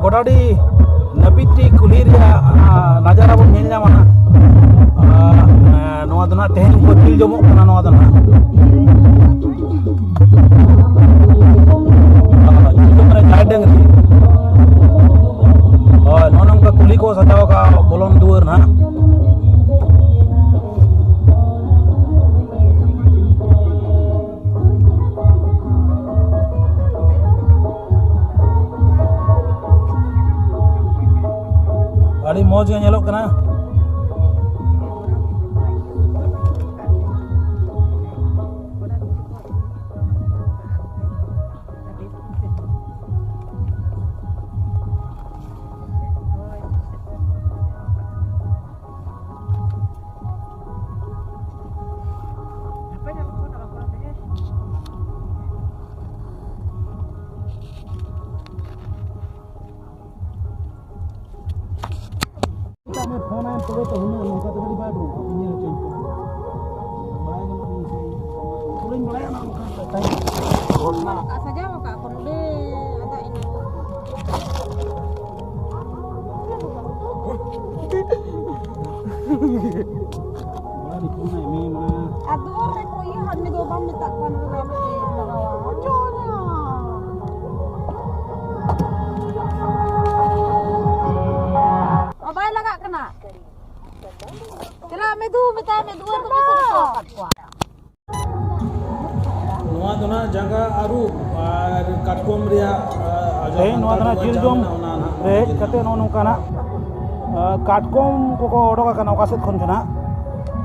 गोडाडी नबीटी कुली नजारा बन नेल नामा नोआ दो ना तेहन को दिल जमो कना नोआ दो ना गाय डंगरी नोनम का कुली को सजाव का बोलन दुआर ना अड़ी मौज ᱧᱮᱞᱚᱜ ᱠᱟᱱᱟ फोन आए तो तो हुन नोका तो बड़ी बात इन चेंज बाय गलो से पुरिन बड़े ना टाइम होना सजाव का कोनडे ada ini बड़ी फोन है मैं mana aduh rek ko iya han ni do bam minta kan ro bagawa jona abai laga kena kira medu meta medu to bisa kat ko नोआ दोना जगह आरु और काटकोम रिया ते नोआ दोना जिल जोम रे कते नो नोकाना काटकोम को ओडोका कना ओका सेत खन जना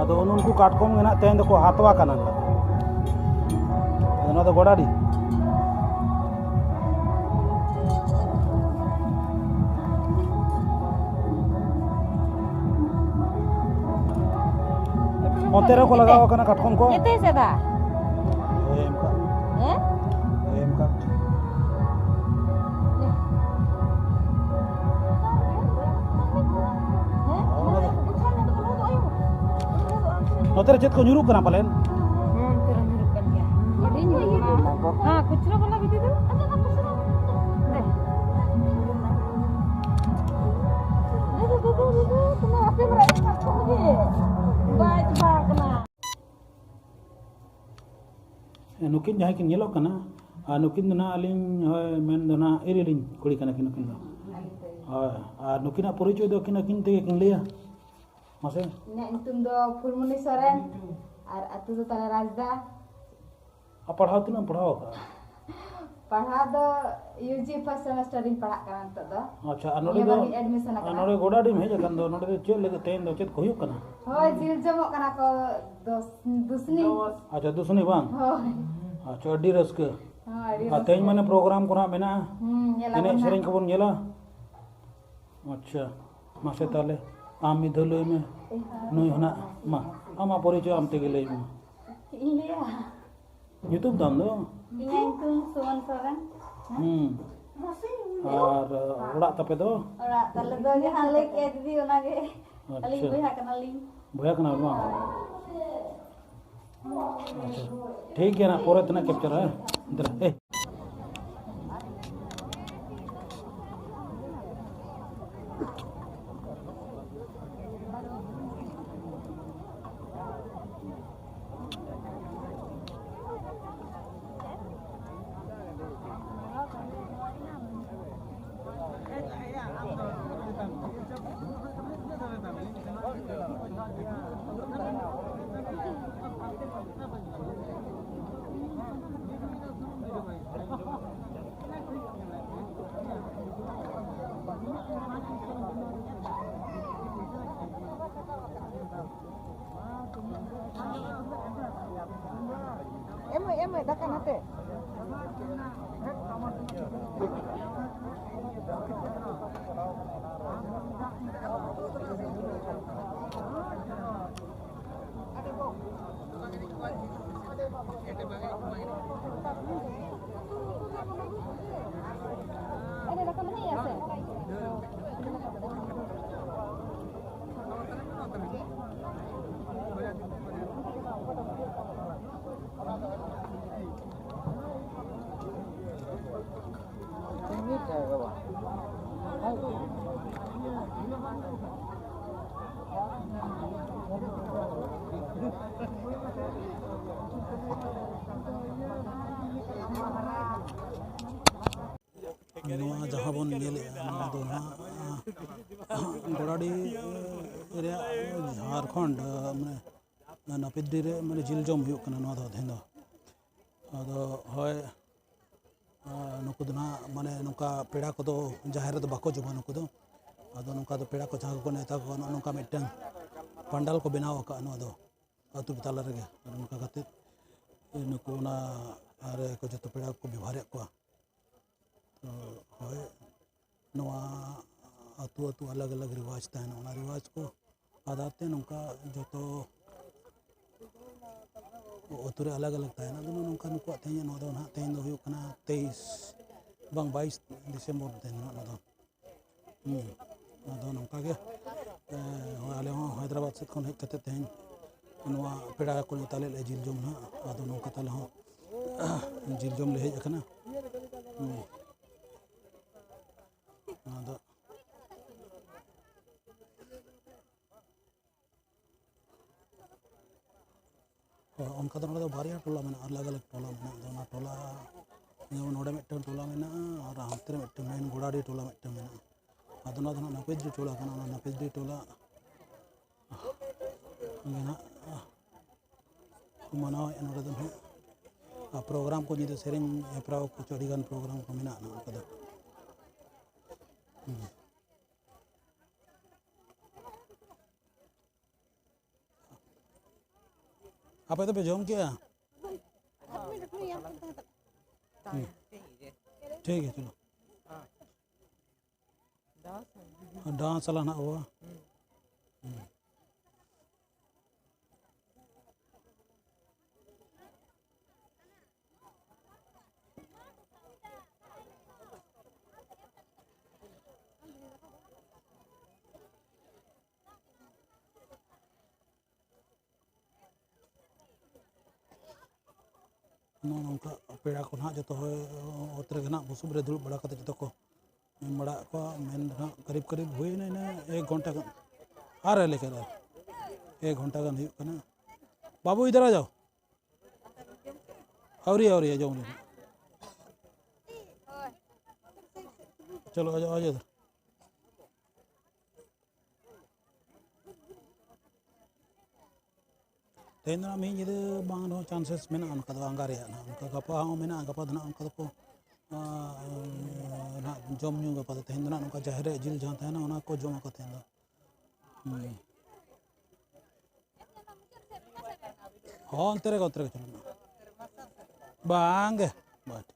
अदो उनको काटकोम गना तेन को हातवा कना अदो तो गोडाडी मोतेरा को लगाओ कना काटकोम को ete seda एम का नोतेरा चेत को nyuruh kena palen terus nyuruhkan dia jadi nyuruh ha kucra bola gitu tuh kena apa mereka baik bah kena नुकिन जहाँ किन येलो कना नुकिन दना अलिंग मेन दना इरिलिंग कुड़ी कना किन किन नुकिना परिचय दो किन किन ते किन लिया मासे nek entum do Fulmuni Soren ar atu do Tala Razda पढ़ाओ तो ना पढ़ाओ का पढ़ा दो UG फर्स्ट सेमेस्टर इन पढ़ा करन तो दो अच्छा नोडे दो एडमिशन करन नोडे गोडाडी में जकन दो नोडे दो चेल लगे तेन दो चेत कोहियो कना होय जिल जमो कना को दुसनी अच्छा दुसनी बांग होय अच्छा अड्डी रस्के हां तेन माने प्रोग्राम कोना मेना येला एने सेरेन को बन येला अच्छा मासे ताले आमी धलई में नुई होना मा आमा परिचय आमते गेले iya यूट्यूब दाम दो iya itu Suman Soren और उड़ा तपे दो ora tale do ge han lek e didi ona ge ali buya kana ling भया कना मा ठीक है ना पूरा इतना कैप्चर है इधर ए Eme dakan ate. Ada dakan ni ya, Sir? नवा जहाँ बन गोड़ाडी झारखंड मैं नापिदी रे मैं जिल जम तेन हय नुकु माने नुका पेड़ा को जहाँ बाको जमा नुकु नुका पेड़ा को जहाँ को नेता को नुका मिट्टन पंडाल को बनाव आतु तला रे नुका खातिर नुकु को जो पेड़ा को व्यवहार को तो हय नवा आतु आतु अलग अलग रिवाज तहन रिवाज को आधार ते नुका जो अतुरे अलग अलग तहन नुका नुकु तेन ना तेन 23 बांग 22 डिसेम्बर तेन नौका के आले हैदराबाद से खन हेज कते तेन नवा पेड़ा को ताले जिल जम ना आदो नौका ताले जिल जम ले हेज अकना उनका बारिया टोला में अलग अलग टोला में टोला नोड़े मिट्टन टोला में और हांते मिट्टन मेन गोड़ाडी टोला मिट्टन में नापिदी टोला नापिदी टोला मनाव प्रोग्राम को निदे सेरिंग हेप्राव को चढ़ीगान प्रोग्राम को मेना उनका आप तो पे जम क्या ठीक है चलो डांस चला ना हुआ नौका पेड़ा को ना जो उतरे ना बुसुब रे दुड़ बड़ा जो को बड़ा को मेन करीब करीब हुई ना 1 घंटा आ रहे लेकर 1 घंटा गन बाबू इधर आ जाओ और जाओ चलो आ जाओ इधर तेन मी बांग चांसेस में आंगा उनका गपा गपा उनका को जम न्यू गपा तेन उनका जहर जिल जहाँ तहना को जमा को तेन हाँ अंतरे चलो बांगे बाट